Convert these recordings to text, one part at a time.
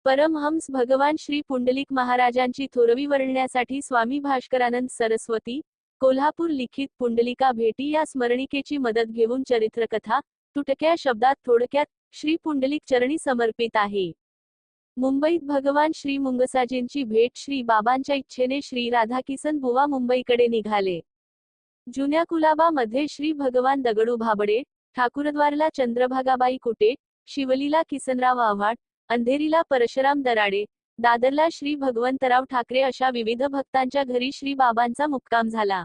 परमहंस भगवान श्री पुंडलिक महाराजांची थोरवी वर्णण्यासाठी स्वामी भास्करानंद सरस्वती कोल्हापूर लिखित पुंडलिका भेटी या स्मरणिकेची मदत घेऊन चरित्रकथा तुटक्या शब्दात थोडक्यात श्री पुंडलिक चरणी समर्पित आहे। मुंबईत भगवान श्री मुंगसाजींची भेट श्री बाबांच्या इच्छेने श्री राधाकिसन बुवा मुंबईकडे निघाले। जुन्या कुलाबा मध्ये श्री भगवान दगडू भाबडे, ठाकुरद्वारला चंद्रभागाबाई कुटे, शिवलीला किसनराव आव्हाड, अंधेरीला परशुराम दराडे, दादरला श्री भगवंतराव ठाकरे अशा विविध भक्तांच्या घरी श्री बाबांचा मुक्काम झाला।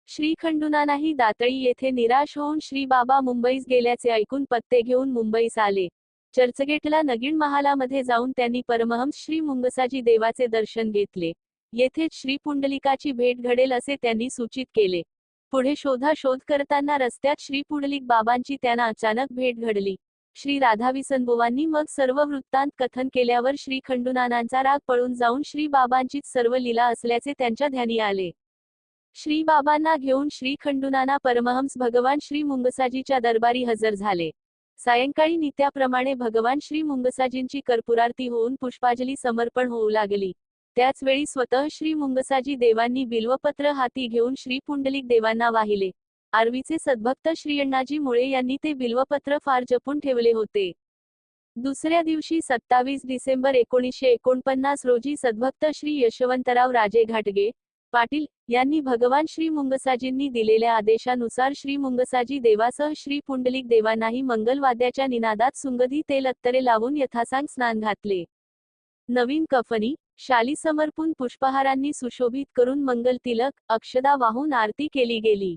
श्री खंडूनानाही दातळी येथे निराश होऊन श्री बाबा मुंबईस गेल्याचे ऐकून पत्ते घेऊन मुंबईस आले। चर्चगेटला नगीन महालामध्ये जाऊन त्यांनी परमहंस श्री मुंगसाजी देवाचे दर्शन घेतले। येथेच श्री पुंडलिकाची भेट घडेल असे त्यांनी सूचित केले। पुढे शोध करताना रस्त्यात श्री पुंडलिक बाबांची त्यांना अचानक भेट घडली। श्री राधाविसनबुवांनी मग सर्व वृत्तांत कथन केल्यावर श्री खंडूनानांचा राग पळून जाऊन श्री बाबांचीच सर्व लीला असल्याचे त्यांच्या ध्यानी आले। श्री बाबांना घेऊन श्री खंडूनाना परमहंस भगवान श्री मुंगसाजीच्या दरबारी हजर झाले। सायंकाळी नित्याप्रमाणे भगवान श्री मुंगसाजींची कर्पूरारती होऊन पुष्पांजली समर्पण होऊ लागली। त्याच वेळी स्वतः श्री मुंगसाजी देवांनी बिल्वपत्र हाती घेऊन श्री पुंडलिक देवांना वाहिले। आर्वीचे सद्भक्त श्री अण्णाजी मुळे यांनी ते बिल्वपत्र फार जपून ठेवले होते। दुसऱ्या दिवशी 27 डिसेंबर 1949 रोजी सद्भक्त श्री यशवंतराव राजे घाटगे पाटील यांनी भगवान श्री मुंगसाजींनी दिलेल्या आदेशानुसार श्री मुंगसाजी देवासह श्री पुंडलिक देवांनाही मंगलवाद्याच्या निनादात सुंगधी तेल अत्तरे लावून यथासांग स्नान घातले। नवीन कफनी शाली समर्पून पुष्पहारांनी सुशोभित करून मंगल तिलक अक्षदा वाहून आरती केली गेली।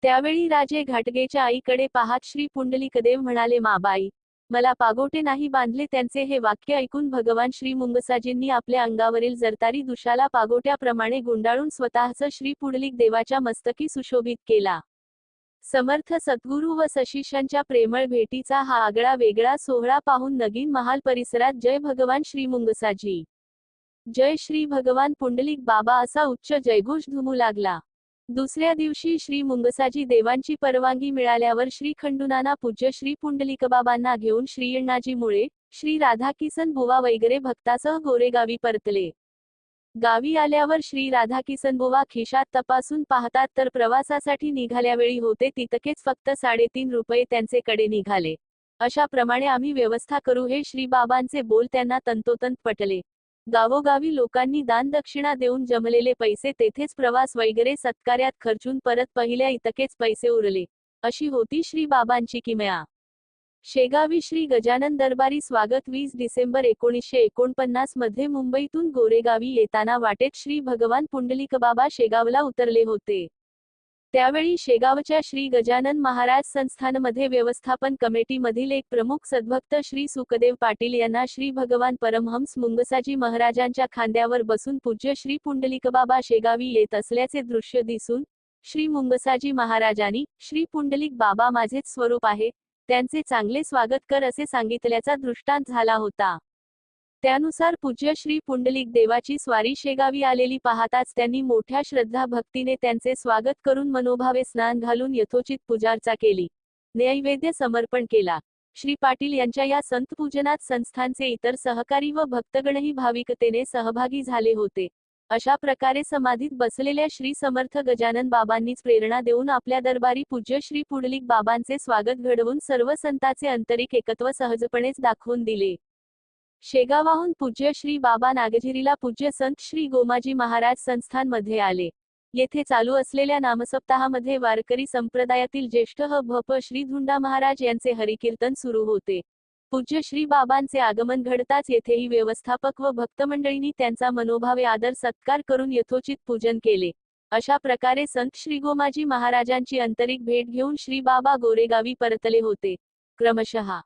त्यावेळी राजे घाटगेच्या आईकडे पाहत श्री पुंडलिकदेव म्हणाले, माबाई, मला पागोटे नाही बांधले। त्यांचे हे वाक्य ऐकून भगवान श्री मुंगसाजींनी आपल्या अंगावरील जरतारी दुशाला पागोट्याप्रमाणे गुंडाळून स्वतःच श्री पुंडलिक देवाच्या मस्तकी सुशोभित केला। समर्थ सद्गुरू व सशिष्यांच्या प्रेमळ भेटीचा हा आगळा वेगळा सोहळा पाहून नगीन महाल परिसरात जय भगवान श्री मुंगसाजी, जय श्री भगवान पुंडलिक बाबा असा उच्च जयघोष घुमू लागला। दुसऱ्या दिवशी श्री मुंगसाजी देवांची परवानगी मिळाल्यावर श्री खंडूनाना पूज्य श्री पुंडलिकबाबांना घेऊन श्री अण्णाजी मुळे, श्री राधाकिसन बुवा वगैरे भक्तासह गोरेगावी परतले। गावी आल्यावर श्री राधाकिसन बुवा खिशात तपासून पाहतात तर प्रवासासाठी निघाल्यावेळी होते तितकेच फक्त 3.5 रुपये त्यांचे कडे निघाले। अशा प्रमाणे आम्ही व्यवस्था करू हे श्री बाबांचे बोल त्यांना तंतोतंत पटले। गावोगावी लोकांनी दान दक्षिणा देऊन जमलेले पैसे तेथेच प्रवास वगैरे सत्कार्यात खर्चून परत पहिल्या इतकेच पैसे उरले। अशी होती श्री बाबांची किमया। शेगावी श्री गजानन दरबारी स्वागत 20 डिसेंबर 1949 मध्ये मुंबईतून गोरेगावी येताना वाटेत श्री भगवान पुंडलिकबाबा शेगावला उतरले होते। त्यावेळी शेगावच्या श्री गजानन महाराज संस्थानमध्ये व्यवस्थापन कमिटीमधील एक प्रमुख सद्भक्त श्री सुखदेव पाटील यांना श्री भगवान परमहंस मुंगसाजी महाराजांच्या खांद्यावर बसून पूज्य श्री पुंडलिकबाबा शेगावी येत असल्याचे दृश्य दिसून श्री मुंगसाजी महाराजांनी, श्री पुंडलिक बाबा माझेच स्वरूप आहे, त्यांचे चांगले स्वागत कर असे सांगितल्याचा दृष्टांत झाला होता। त्यानुसार पूज्य श्री पुंडलिक देवाची स्वारी शेगावी आलेली पाहताच त्यांनी मोठ्या श्रद्धा भक्तीने त्यांचे स्वागत करून मनोभावे स्नान घालून यथोचित पूजार्चा केली, नैवेद्य समर्पण केला। श्री पाटील यांच्या या संत पूजनात संस्थानचे इतर सहकारी व भक्तगणही भाविकतेने सहभागी झाले होते। अशा प्रकारे समाधीत बसलेल्या श्री समर्थ गजानन बाबांनीच प्रेरणा देऊन आपल्या दरबारी पूज्य श्री पुंडलिक बाबांचे स्वागत घडवून सर्व संतांचे आंतरिक एकत्व सहजपणेच दाखवून दिले। शेगावाहून पूज्य श्री बाबा नागझिरीला पूज्य संत श्री गोमाजी महाराज संस्थान मध्ये आले। येथे चालू असलेल्या नामसप्ताहामध्ये वारकरी संप्रदायातील ज्येष्ठ भप श्री धुंडा महाराज यांचे हरिकीर्तन सुरू होते। पूज्य श्री बाबांचे आगमन घडताच येथेही व्यवस्थापक व भक्तमंडळींनी त्यांचा मनोभावे आदर सत्कार करून यथोचित पूजन केले। अशा प्रकारे संत श्री गोमाजी महाराजांची आंतरिक भेट घेऊन श्री बाबा गोरेगावी परतले होते। क्रमशः